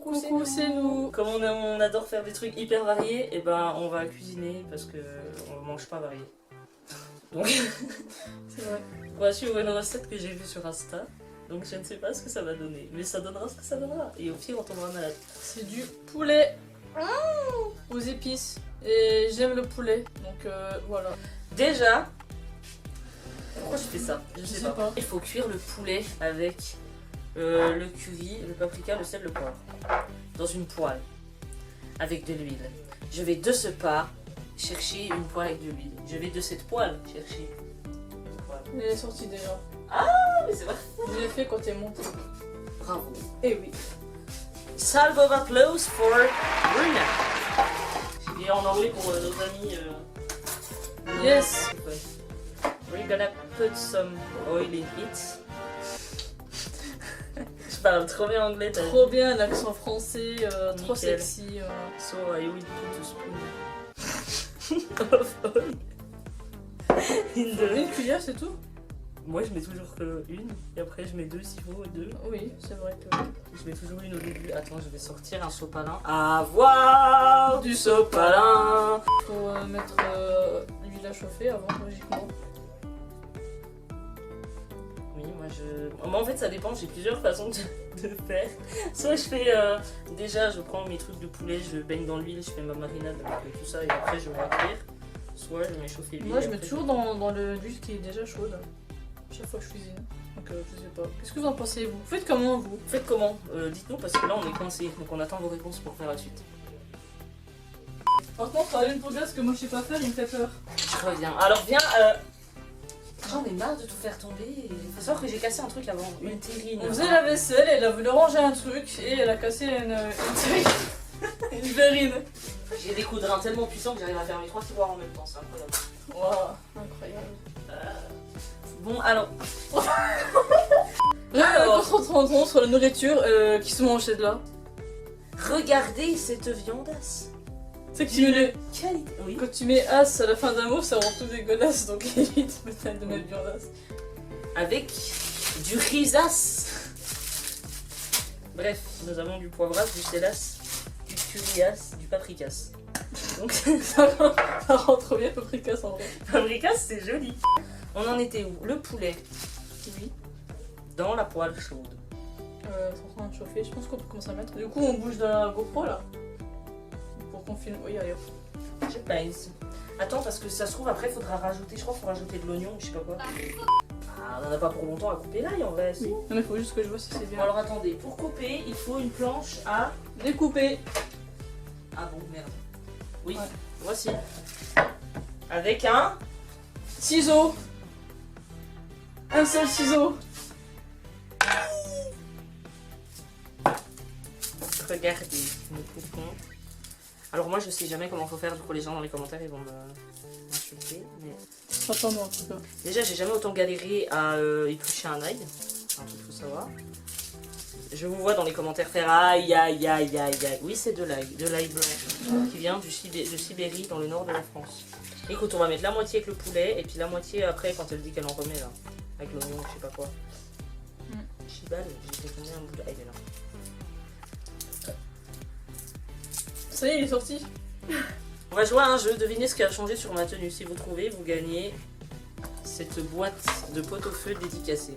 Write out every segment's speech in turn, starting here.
Coucou, c'est nous. Comme on adore faire des trucs hyper variés, et ben on va cuisiner parce que on mange pas varié. Donc C'est vrai. on va suivre une recette que j'ai vue sur Insta. Donc je ne sais pas ce que ça va donner, mais ça donnera ce que ça donnera. Et au pire on tombera malade. C'est du poulet aux épices. Et j'aime le poulet, donc voilà. Déjà, pourquoi je fais ça? Je sais pas. Il faut cuire le poulet avec le curry, le paprika, le sel, le poivre. Dans une poêle. Avec de l'huile. Je vais de ce pas chercher une poêle avec de l'huile. Je vais de cette poêle chercher une poêle. Elle est sortie déjà. Ah mais c'est vrai. Je l'ai fait quand t'es montée. Bravo. Eh oui. Salve of applause for Bruna. J'ai dit en anglais pour nos amis. Yes. We're gonna put some oil in it. Je parle trop bien anglais, t'as Trop bien l'accent français, trop Nickel. sexy. So I will put a spoon of oil in the... Une cuillère, c'est tout? Moi je mets toujours que une, et après je mets deux s'il faut, deux. Oui, c'est vrai que. Je mets toujours une au début. Attends, je vais sortir un sopalin. Avoir du sopalin. Faut mettre l'huile à chauffer avant, logiquement. Oui, moi en fait ça dépend, j'ai plusieurs façons de faire. Soit je fais déjà je prends mes trucs de poulet, je baigne dans l'huile, je fais ma marinade avec tout ça et après je vais cuire. Soit je mets chauffer l'huile. Moi, je et mets après, toujours dans l'huile qui est déjà chaude. Chaque fois que je cuisine. Donc, je sais pas. Qu'est-ce que vous en pensez, vous? Faites comment, vous? Faites comment? Dites-nous parce que là on est coincé, donc on attend vos réponses pour faire la suite. Par contre, parler pour dire ce que moi je sais pas faire, il me fait peur. Je reviens. Alors viens, j'en ai marre de tout faire tomber. Faut savoir que j'ai cassé un truc avant, une terrine. On faisait la vaisselle, elle a voulu ranger un truc et elle a cassé une une verrine. J'ai des coups de rein tellement puissants que j'arrive à fermer 3 tiroirs en même temps, c'est incroyable. Waouh, incroyable. Bon alors, Alors, concentrons sur la nourriture qui se mange de là. regardez cette viandasse. C'est que tu mets le... Qualité. Oui. Quand tu mets as à la fin d'un mot, ça rend tout dégueulasse, donc évite peut-être de mettre viandasse. Avec du risas. Bref, nous avons du poivras, du sélas, du curryas, du paprikas. Donc, Ça rend trop bien paprika en vrai. paprikas c'est joli. On en était où? Le poulet Oui. dans la poêle chaude. C'est en train de chauffer, je pense qu'on peut commencer à mettre. Du coup, on bouge de la GoPro là. Pour qu'on filme. Oui, allez hop. Je pense. Attends, parce que ça se trouve après, il faudra rajouter, je crois qu'il faut rajouter de l'oignon, je sais pas quoi. Ah, on en a pas pour longtemps à couper l'ail en vrai. si. Non, mais faut juste que je vois si c'est Bon, bien. alors attendez, pour couper, il faut une planche à. Découper. Ah bon, merde. Oui, Ouais. voici. Avec un. Ciseaux. Un seul ciseau. Regardez, nous coupons. Alors moi je sais jamais comment faut faire, du coup les gens dans les commentaires ils vont m'insulter. Mais... Attends, non, en tout cas. Déjà j'ai jamais autant galéré à éplucher un ail. C'est un truc qu'il faut savoir. Je vous vois dans les commentaires faire aïe aïe aïe aïe aïe. Oui c'est de l'ail blanc qui vient de Sibérie dans le nord de la France. Écoute, on va mettre la moitié avec le poulet et puis la moitié après quand elle dit qu'elle en remet là. Avec l'oignon, je sais pas quoi. Chibal, j'ai fait combien un bout de ail là. Ça y est, il est sorti. On va jouer à un jeu, devinez ce qui a changé sur ma tenue. Si vous trouvez, vous gagnez cette boîte de pot-au-feu dédicacée.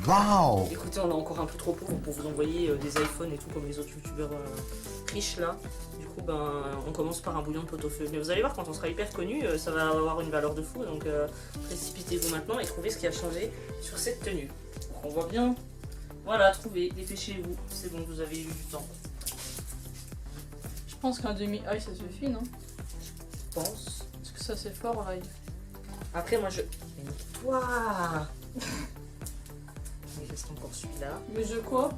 Wow! Écoutez, on a encore un peu trop pauvre pour vous envoyer des iPhones et tout comme les autres youtubeurs riches là. Du coup, ben, on commence par un bouillon de pot-au-feu. Mais vous allez voir, quand on sera hyper connu, ça va avoir une valeur de fou. Donc précipitez-vous maintenant et trouvez ce qui a changé sur cette tenue. Donc, on voit bien. Voilà, trouvez, dépêchez-vous. C'est bon, vous avez eu du temps. Je pense qu'un demi-ail ça suffit, non? Je pense. Parce que ça c'est fort l'ail. Après, moi je. Mais toi! Il reste encore celui-là. Mais je quoi?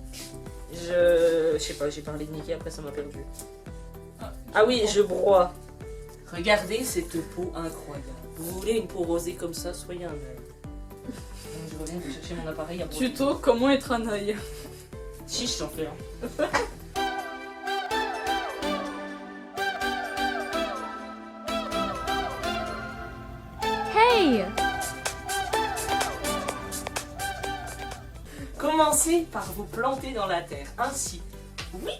Je sais pas, j'ai parlé de Nicky, après ça m'a perdu. Ah, Ah oui, je broie. Regardez cette peau incroyable. Vous voulez une peau rosée comme ça, soyez un œil. Donc, je reviens de chercher mon appareil à broyer. Tuto comment être un ail. Chiche, j'en fais un. Hey! Commencez par vous planter dans la terre. Ainsi, Oui.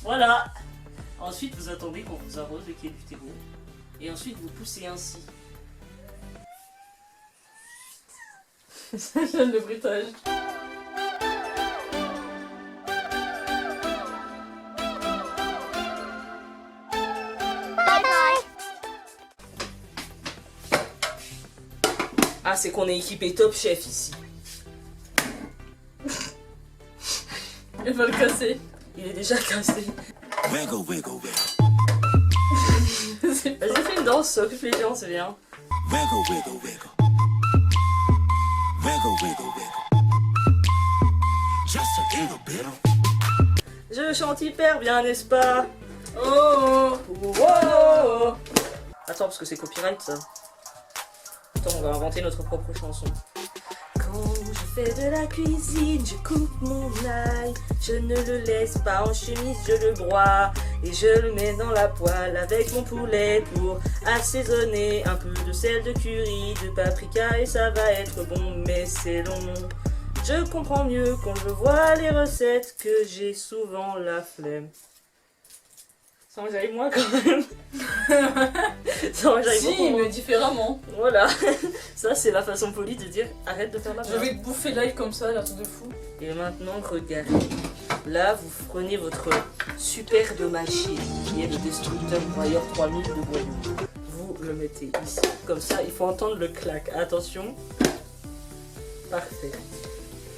Voilà. Ensuite, vous attendez qu'on vous arrose et qu'il y ait du terreau. Et ensuite, vous poussez ainsi. J'aime le bruitage. Ah, c'est qu'on est équipé top chef ici. Elle va le casser. Il est déjà cassé. Wiggle, wiggle, wiggle. C'est Vas-y, fais une danse, ça occupe les gens, c'est bien. Wiggle, wiggle, wiggle. Wiggle, wiggle, wiggle. Just a little bit. Je chante hyper bien, n'est-ce pas? Oh, Oh, oh, oh. Attends, parce que c'est copyright ça. Attends, on va inventer notre propre chanson. Quand je fais de la cuisine, je coupe mon ail. Je ne le laisse pas en chemise, je le broie. Et je le mets dans la poêle avec mon poulet pour assaisonner. Un peu de sel, de curry, de paprika et ça va être bon, mais c'est long. Je comprends mieux quand je vois les recettes que j'ai souvent la flemme. Ça j'aille moi quand même. Ça j'aille si, beaucoup. mais différemment. Voilà, ça c'est la façon polie de dire arrête de faire la Je vais te bouffer l'ail comme ça, là, tout de fou. Et maintenant regardez, là vous prenez votre super domachier qui est le destructeur broyeur 3000 de boyaux. Vous le mettez ici, comme ça il faut entendre le clac. Attention, parfait.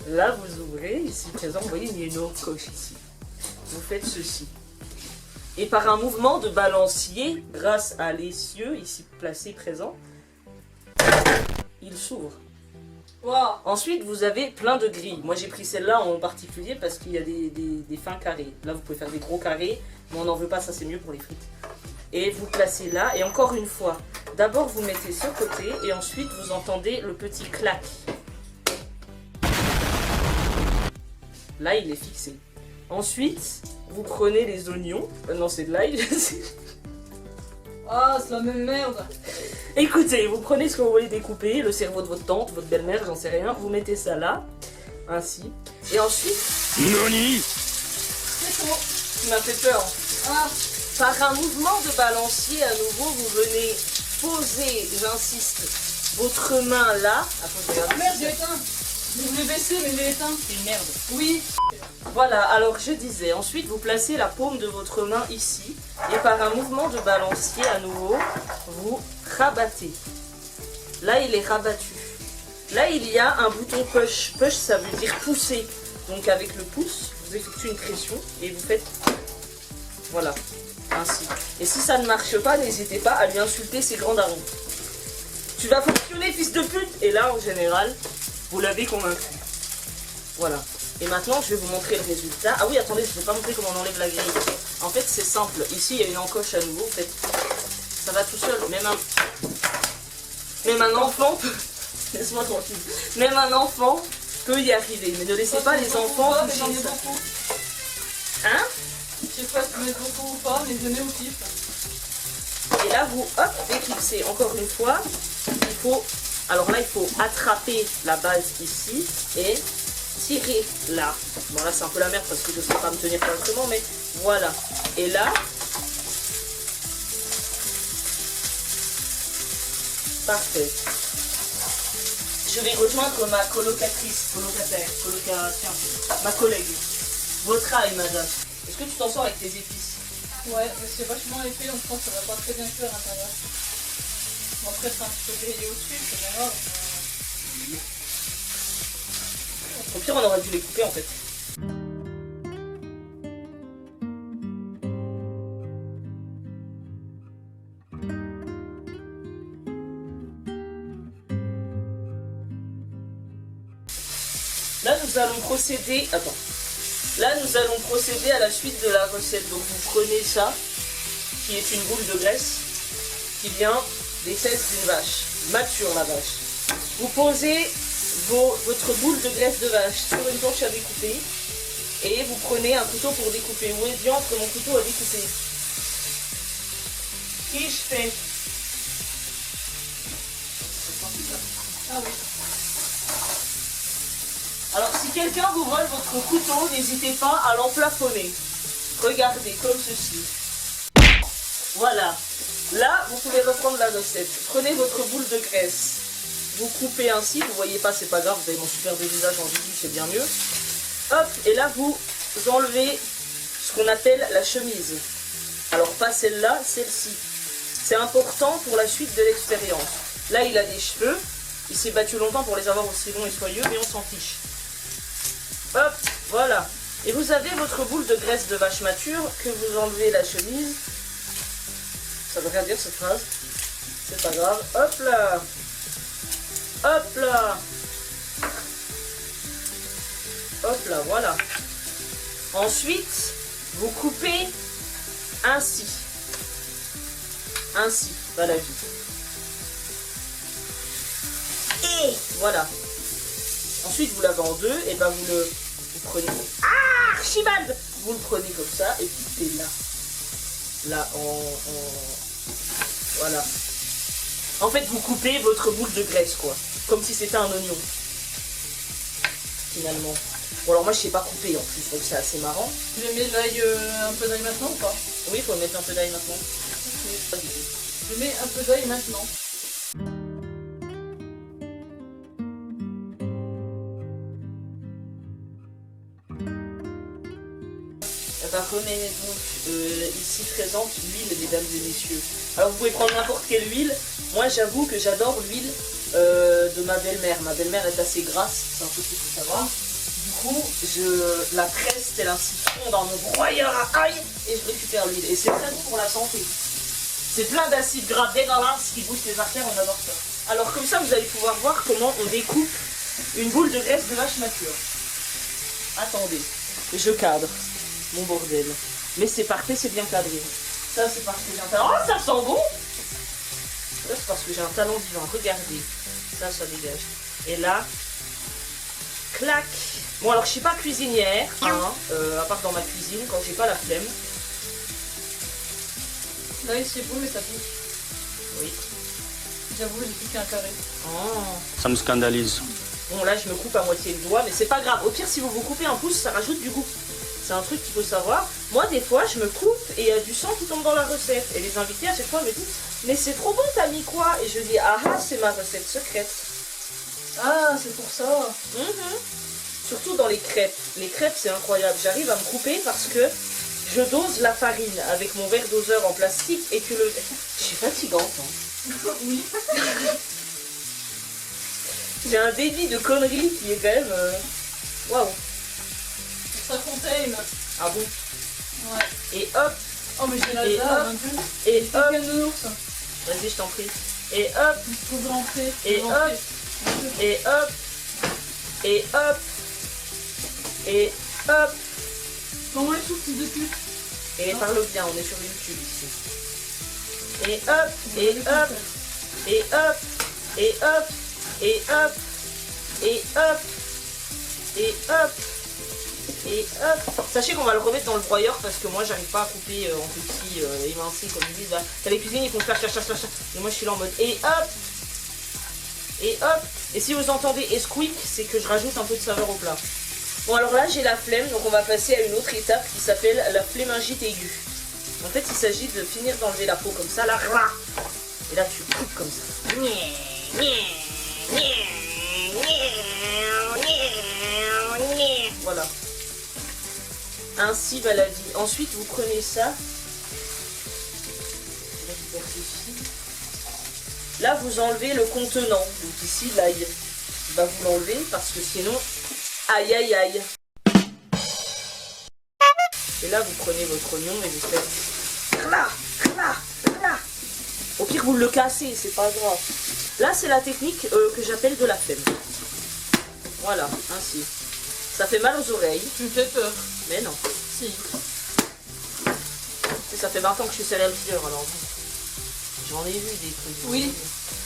Là vous ouvrez, ici présent, vous voyez il y a une encoche ici. Vous faites ceci. Et par un mouvement de balancier, grâce à l'essieu ici placé présent, il s'ouvre. Waouh. Ensuite, vous avez plein de grilles. Moi, j'ai pris celle-là en particulier parce qu'il y a des fins carrés. Là, vous pouvez faire des gros carrés, mais on n'en veut pas, ça c'est mieux pour les frites. Et vous placez là, et encore une fois, d'abord vous mettez ce côté, et ensuite vous entendez le petit clac. Là, il est fixé. Ensuite, vous prenez les oignons. Non, c'est de l'ail. Ah, c'est la même merde. Écoutez, vous prenez ce que vous voulez découper, le cerveau de votre tante, votre belle-mère, j'en sais rien. Vous mettez ça là, ainsi. Et ensuite, Nani? C'est chaud. tu m'as fait peur. Ah, Par un mouvement de balancier, à nouveau, vous venez poser, j'insiste, votre main là. Attends, je regarde. merde, j'ai éteint. Je voulais baisser, mais j'ai éteint. C'est une merde. Oui. Voilà, alors je disais, ensuite vous placez la paume de votre main ici, et par un mouvement de balancier à nouveau, vous rabattez. Là, il est rabattu. Là, il y a un bouton push. Push, ça veut dire pousser. Donc avec le pouce, vous effectuez une pression, et vous faites, voilà, ainsi. Et si ça ne marche pas, n'hésitez pas à lui insulter ses grands darons. Tu vas fonctionner, fils de pute! Et là, en général, vous l'avez convaincu. Voilà. Et maintenant, je vais vous montrer le résultat. Ah oui, attendez, je ne vais pas montrer comment on enlève la grille. En fait, c'est simple. Ici, il y a une encoche à nouveau. En fait, ça va tout seul. Même un enfant peut... Laisse-moi tranquille. Même un enfant peut y arriver. Mais ne laissez pas les enfants toucher ça. Hein? Je sais pas si vous êtes beaucoup ou pas, mais venez au kiff. Et là, vous, hop, éclipsez. Encore une fois, il faut... Alors là, il faut attraper la base ici et tirer là. Bon, là, c'est un peu la merde parce que je ne sais pas me tenir correctement, mais voilà. Et là, parfait. Je vais rejoindre ma ma collègue. Votre ail, madame. Est-ce que tu t'en sors avec tes épices? Ouais, mais c'est vachement épais, donc je pense que ça va pas très bien cuire à l'intérieur. Bon, après, c'est un petit peu grillé au-dessus, c'est bien grave. Au pire, on aurait dû les couper en fait. Là, nous allons procéder... Attends. Là, nous allons procéder à la suite de la recette. Donc, vous prenez ça, qui est une boule de graisse, qui vient des fesses d'une vache. Mature, la vache. Vous posez votre boule de graisse de vache sur une planche à découper. Et vous prenez un couteau pour découper. Où est diantre mon couteau à découper? Qui je fais? Ah oui. Alors, si quelqu'un vous vole votre couteau, n'hésitez pas à l'emplafonner. Regardez, comme ceci. Voilà. Là, vous pouvez reprendre la recette. Prenez votre boule de graisse. Vous coupez ainsi, vous voyez pas, c'est pas grave, vous avez mon super beau visage en visu, c'est bien mieux. Hop, et là vous enlevez ce qu'on appelle la chemise. Alors pas celle-là, celle-ci. C'est important pour la suite de l'expérience. Là il a des cheveux, il s'est battu longtemps pour les avoir aussi longs et soyeux, mais on s'en fiche. Hop, voilà. Et vous avez votre boule de graisse de vache mature que vous enlevez la chemise. Ça veut rien dire cette phrase. C'est pas grave. Hop là. Hop là. Hop là, voilà. Ensuite, vous coupez ainsi. Ainsi, va la vie. Et voilà. Ensuite, vous l'avez en deux, et ben vous prenez. Ah, Archibald! Vous le prenez comme ça, et puis là. Là, voilà. En fait, vous coupez votre boule de graisse, quoi. Comme si c'était un oignon. Finalement. Bon, alors moi, je sais pas couper en plus, donc c'est assez marrant. Je mets de l'ail, un peu d'ail maintenant ou pas? Oui, il faut mettre un peu d'ail maintenant. Je mets un peu d'ail maintenant. Remet donc ici présente l'huile, mesdames et messieurs. Alors vous pouvez prendre n'importe quelle huile. Moi j'avoue que j'adore l'huile de ma belle-mère. Ma belle-mère est assez grasse, c'est un truc qu'il faut savoir. Du coup, je la presse tel un citron dans mon broyeur à ail et je récupère l'huile. Et c'est très bon pour la santé. C'est plein d'acides gras dégueulasses qui boostent les artères, on adore ça. Alors comme ça, vous allez pouvoir voir comment on découpe une boule de graisse de vache mature. Attendez, je cadre. Mon bordel. Mais c'est parfait, c'est bien cadré. Ça, c'est parce que j'ai un talent. Oh, ça sent bon! Ça, c'est parce que j'ai un talent divin. Regardez. Ça dégage. Et là, clac. Bon, alors, je suis pas cuisinière, hein, à part dans ma cuisine, quand j'ai pas la flemme. Là, c'est beau, mais ça pique. Oui. J'avoue, j'ai piqué un carré. Oh. Ça me scandalise. Bon, là, je me coupe à moitié le doigt, mais c'est pas grave. Au pire, si vous vous coupez un pouce, ça rajoute du goût. C'est un truc qu'il faut savoir. Moi, des fois, je me coupe et il y a du sang qui tombe dans la recette. Et les invités, à chaque fois, me disent « Mais c'est trop bon, t'as mis quoi ?» Et je dis « Ah ah, c'est ma recette secrète. » Ah, c'est pour ça. Surtout dans les crêpes. Les crêpes, c'est incroyable. J'arrive à me couper parce que je dose la farine avec mon verre doseur en plastique et que le... Je suis fatigante. Hein. Oui. J'ai un débit de conneries qui est quand même... Waouh. Ça containe. Ah bon? Ouais. Et hop. Oh, mais j'ai la Et dalle, hop. hein. Et hop. Quel nounours. Vas-y, je t'en prie. Et hop. Faut rentrer. Et hop. Et hop. Et hop. Et hop. Comment les choses, fils de pute? Et parle bien, on est sur YouTube ici. Et hop. Et hop. Et hop. Et hop. Et hop. Et hop. Et hop. Et hop. Sachez qu'on va le remettre dans le broyeur parce que moi j'arrive pas à couper en petits émincés comme ils disent. Là. T'as les cuisiniers, ils font faire. Et moi je suis là en mode et hop. Et hop. Et si vous entendez esquick, c'est que je rajoute un peu de saveur au plat. Bon alors là j'ai la flemme, donc on va passer à une autre étape qui s'appelle la flémingite aiguë. En fait il s'agit de finir d'enlever la peau comme ça, là. Et là tu coupes comme ça. Voilà. Ainsi va la vie. Ensuite, vous prenez ça. Là, vous enlevez le contenant. Donc ici, l'ail. Bah, vous l'enlevez parce que sinon, aïe aïe aïe. Et là, vous prenez votre oignon et vous faites là. Au pire, vous le cassez, c'est pas grave. Là, c'est la technique que j'appelle de la flemme. Voilà, ainsi. Ça fait mal aux oreilles. Tu me fais peur. Mais non. Si. Ça fait 20 ans que je suis serial killer, alors j'en ai vu des trucs. Oui.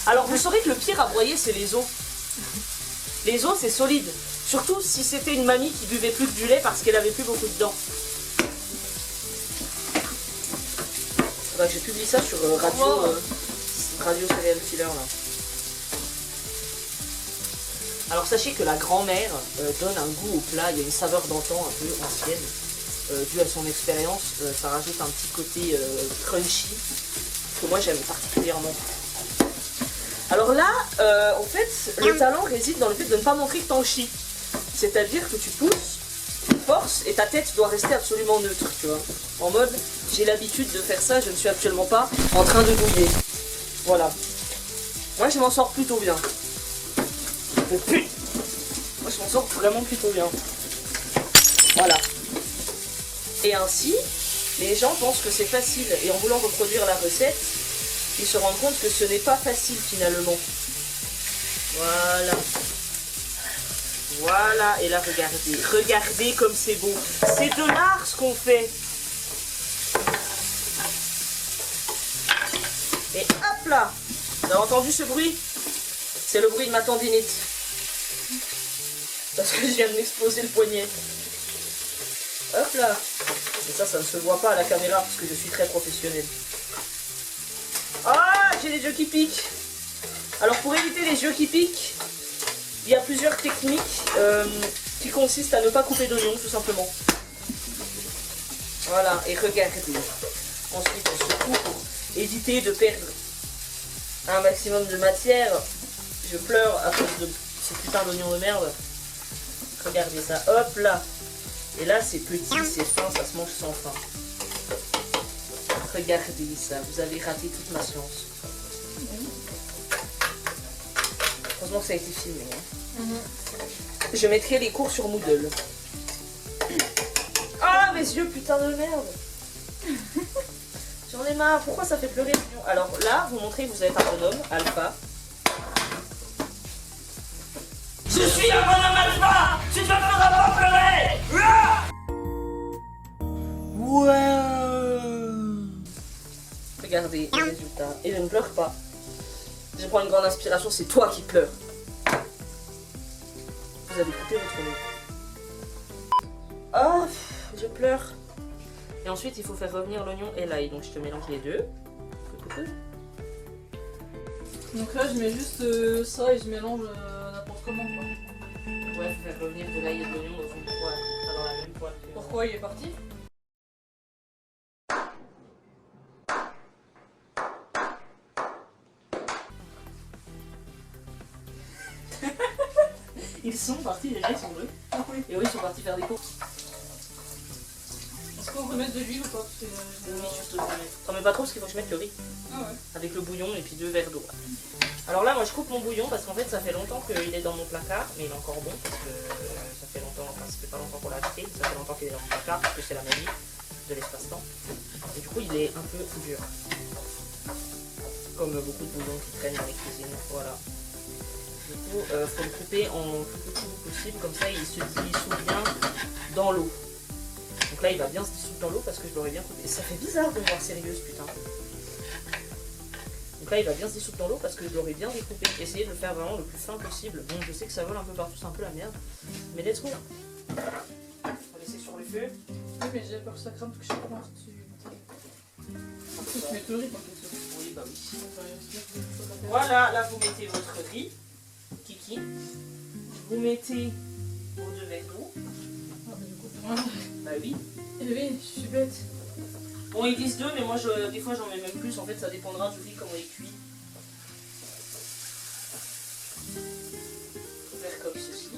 Alors vous saurez que le pire à broyer, c'est les os. Les os, c'est solide. Surtout si c'était une mamie qui buvait plus que du lait parce qu'elle avait plus beaucoup de dents. Bah, j'ai publié ça sur Radio, Radio Serial Killer là. Alors sachez que la grand-mère donne un goût au plat, il y a une saveur d'antan un peu ancienne. Dû à son expérience, ça rajoute un petit côté crunchy, que moi j'aime particulièrement. Alors là, en fait, le talent réside dans le fait de ne pas montrer que t'en chies. C'est-à-dire que tu pousses, tu forces, et ta tête doit rester absolument neutre, tu vois. En mode, j'ai l'habitude de faire ça, je ne suis actuellement pas en train de bouiller. Voilà. Moi, je m'en sors plutôt bien. Moi, je m'en sors vraiment plutôt bien. Voilà. Et ainsi, les gens pensent que c'est facile. Et en voulant reproduire la recette, ils se rendent compte que ce n'est pas facile finalement. Voilà. Voilà. Et là, regardez. Regardez comme c'est beau. C'est de l'art ce qu'on fait. Et hop là. Vous avez entendu ce bruit? C'est le bruit de ma tendinite. Parce que je viens de m'exploser le poignet. Hop là. Et ça ne se voit pas à la caméra parce que je suis très professionnel. Ah, j'ai les yeux qui piquent. Alors pour éviter les yeux qui piquent, il y a plusieurs techniques qui consistent à ne pas couper d'oignons tout simplement. Voilà, et regardez. Ensuite on se coupe pour éviter de perdre un maximum de matière. Je pleure à cause de ces putains d'oignons de merde. Regardez ça, hop là. Et là c'est petit, c'est fin, ça se mange sans fin. Regardez ça, vous avez raté toute ma science. Heureusement que ça a été filmé. Hein. Je mettrai les cours sur Moodle. Ah, mes yeux, putain de merde. J'en ai marre, pourquoi ça fait pleurer? Alors là, vous montrez que vous êtes un bonhomme, alpha. Je suis un bonhomme alpha. Tu ne me feras pas pleurer. Ouais. Regardez les résultats. Et je ne pleure pas. Je prends une grande inspiration, c'est toi qui pleures. Vous avez coupé votre nez. Oh, je pleure. Et ensuite, il faut faire revenir l'oignon et l'ail. Donc je te mélange les deux. Donc là, je mets juste ça et je mélange n'importe comment, quoi. Ouais, faut faire revenir de l'ail et de l'oignon dans une poêle. Enfin, dans la même poêle. Pourquoi il est parti? Ils sont partis, déjà ils sont deux. Ah oui. Et oui, ils sont partis faire des courses. Est-ce qu'on peut mettre de l'huile ou pas? Oui, juste le mettre. T'en mets pas trop parce qu'il faut que je mette le riz. Ah ouais. Avec le bouillon et puis 2 verres d'eau. Alors là, moi je coupe mon bouillon parce qu'en fait ça fait longtemps qu'il est dans mon placard, mais il est encore bon parce que ça fait longtemps, enfin ça fait pas longtemps qu'on l'a acheté, ça fait longtemps qu'il est dans mon placard parce que c'est la magie de l'espace-temps. Et du coup il est un peu dur. Comme beaucoup de bouillons qui traînent dans les cuisines, voilà. Du coup, faut le couper en plus petit possible, comme ça il se dissout bien dans l'eau. Donc là il va bien se dissoudre dans l'eau parce que je l'aurais bien coupé. Ça fait bizarre de me voir sérieuse, putain. Donc là il va bien se dissoudre dans l'eau parce que je l'aurais bien découpé. Essayez de le faire vraiment le plus fin possible. Bon, je sais que ça vole un peu partout, c'est un peu la merde. Mais let's go. On va laisser sur le feu. Oui, mais j'ai peur que ça crame, parce que je sais pas comment tu... Tu mets le riz, quoi, quelque chose. Oui, bah oui. Voilà, là vous mettez votre riz. Kiki. Vous mettez vos 2 verres d'eau. Ah, mais du coup, Bah oui. eh oui, je suis bête. Bon, ils disent 2, mais moi des fois j'en mets même plus. En fait, ça dépendra du riz, comment il cuit. Faire comme ceci.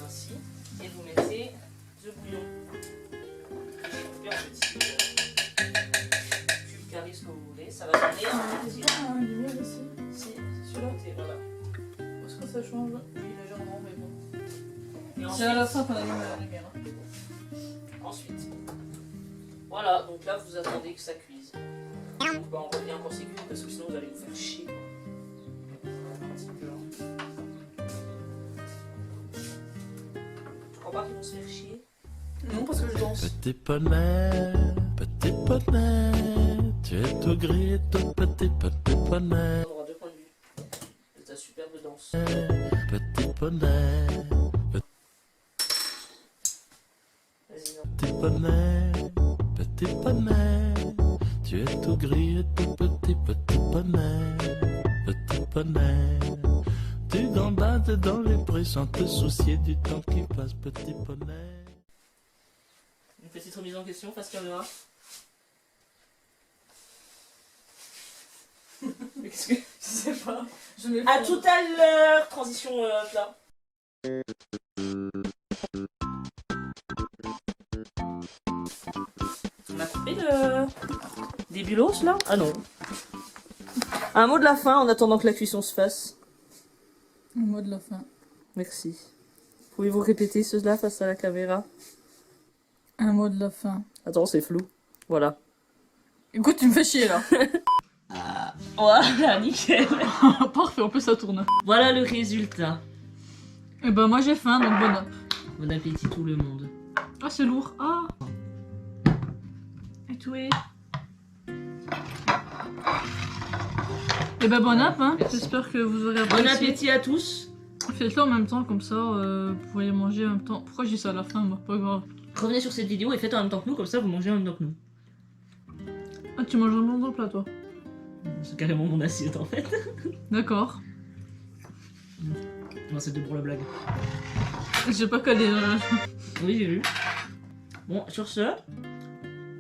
Ainsi. Et vous mettez de bouillon. Bien petit. Cube carré, ce que vous voulez. Ça va donner un petit. Ah, une lumière ici. Si, celui-là, voilà. Est-ce que ça change? Oui, légèrement, mais bon. Et C'est à la ensuite, fin qu'on allume la lumière. Hein. ensuite. Voilà, donc là vous attendez que ça cuise. Donc bah, on revient quand c'est cuit parce que sinon vous allez vous faire chier. Un petit peu, hein. Tu crois pas qu'ils vont se faire chier? Non, parce que je danse. Petit poney, tu es tout gris, tout petit poney. On aura 2 points de vue de ta superbe danse. Petit poney, Vas-y, non. petit poney, tu es tout gris et tout petit poney, Tu gambades dans les prés sans te soucier du temps qui passe, petit poney. Une petite remise en question face caméra. Qu'est-ce que... Je sais pas. Je mets À tout à l'heure. Transition plat. On a coupé des bulos là? Ah non. Un mot de la fin en attendant que la cuisson se fasse. Le mot de la fin. Merci. Pouvez-vous répéter cela face à la caméra? Un mot de la fin. Attends, c'est flou. Voilà. Écoute, tu me fais chier là. Voilà, nickel. Parfait, en plus ça tourne. Voilà le résultat. Et ben moi j'ai faim, donc bon. Bon appétit tout le monde. Ah c'est lourd. Ah. Et tout est. Et ben bon app, hein. Merci. J'espère que vous aurez apprécié. Bon appétit à tous. Faites-le en même temps, comme ça vous pourriez manger en même temps. Pourquoi je dis ça à la fin, moi? Pas grave. Revenez sur cette vidéo et faites en même temps que nous, comme ça vous mangez en même temps que nous. Ah, tu manges vraiment dans le plat, toi? C'est carrément mon assiette en fait. D'accord. Non, c'était pour la blague. J'ai pas calé. Oui, j'ai vu. Bon, sur ce,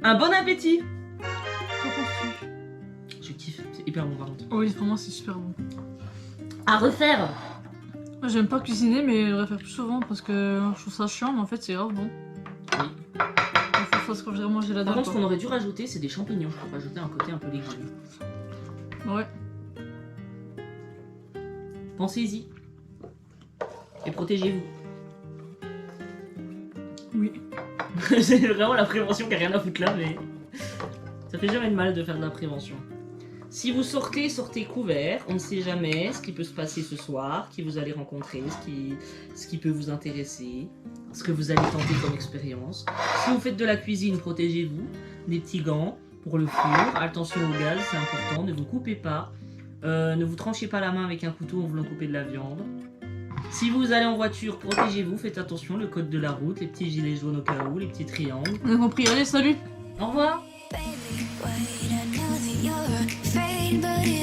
un bon appétit. Qu'en penses-tu? Je kiffe, c'est hyper bon par contre. Oui, vraiment, c'est super bon. À refaire. Moi, j'aime pas cuisiner, mais je devrais faire plus souvent parce que je trouve ça chiant, mais en fait, c'est grave bon. Oui. Il faut que quand je vais manger la Par dalle. contre, ce qu'on aurait dû rajouter, c'est des champignons pour rajouter un côté un peu légume. Ouais. Pensez-y. Et protégez-vous. Oui. C'est vraiment la prévention qui a rien à foutre là, mais ça fait jamais de mal de faire de la prévention. Si vous sortez, sortez couvert. On ne sait jamais ce qui peut se passer ce soir, qui vous allez rencontrer, ce qui peut vous intéresser, ce que vous allez tenter comme expérience. Si vous faites de la cuisine, protégez-vous. Des petits gants pour le four. Attention au gaz, c'est important. Ne vous coupez pas. Ne vous tranchez pas la main avec un couteau en voulant couper de la viande. Si vous allez en voiture, protégez-vous. Faites attention, le code de la route, les petits gilets jaunes au cas où, les petits triangles. On a compris. Allez, salut! Au revoir. Baby, wait until you're fade, but